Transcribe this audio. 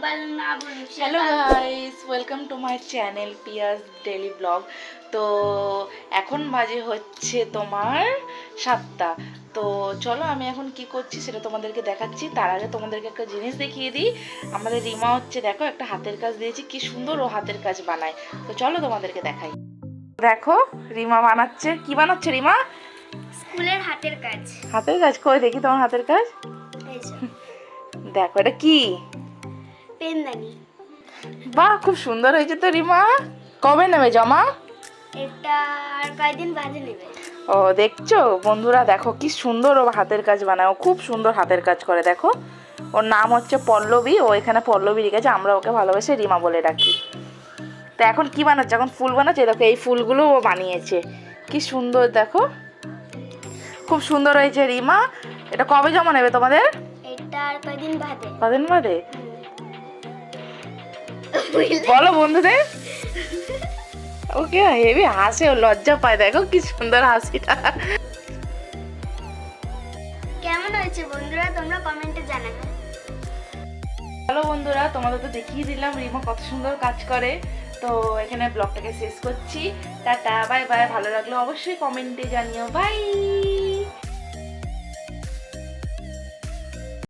Hello guys, welcome to my channel Piyas daily blog. তো এখন বাজে হচ্ছে তোমার 7টা। তো চলো আমি এখন কি করছি সেটা তোমাদেরকে দেখাচ্ছি। তার আগে তোমাদেরকে একটা জিনিস দেখিয়ে দিই। আমাদের রিমা হচ্ছে, দেখো একটা হাতের কাজ দিয়েছি, কি সুন্দর ও হাতের কাজ বানায়। তো চলো তোমাদেরকে দেখাই। দেখো রিমা বানাচ্ছে, কি বানাচ্ছে রিমা? স্কুলের হাতের কাজ। হাতের কাজ কই দেখি তোমার হাতের কাজ। দেখো এটা কি? পেনদানি। বাহ, খুব সুন্দর হয়েছে তো রিমা। কবে নেবে জমা? এটা আর কয়েকদিন বাদে নেবে। ও দেখছো বন্ধুরা, দেখো কি সুন্দর ও হাতের কাজ বানায়। ও খুব সুন্দর হাতের কাজ করে। দেখো ওর নাম হচ্ছে পল্লবী। ও এখানে পল্লবী লিখেছে, আমরা ওকে ভালোবেসে রিমা বলে ডাকি। তো এখন কি বানাচ্ছে? এখন ফুল বানাচ্ছে। দেখো এই ফুলগুলো ও বানিয়েছে, কি সুন্দর দেখো, খুব সুন্দর হয়েছে রিমা। এটা কবে জমা নেবে তোমাদের? এটা আর কয়েকদিন বাদে। কদিন বাদে? বলো বন্ধুদের। ওকে হেভি হাসে, ও লজ্জা পায়। দেখো কি সুন্দর হাসিটা। কেমন হয়েছে বন্ধুরা, তোমরা কমেন্টে জানাবে। হ্যালো বন্ধুরা, তোমাদের তো দেখিয়ে দিলাম রিমা কত সুন্দর কাজ করে। তো এখানে ব্লগটাকে শেষ করছি। Tata, bye bye. ভালো লাগলো অবশ্যই কমেন্টে জানিও। বাই।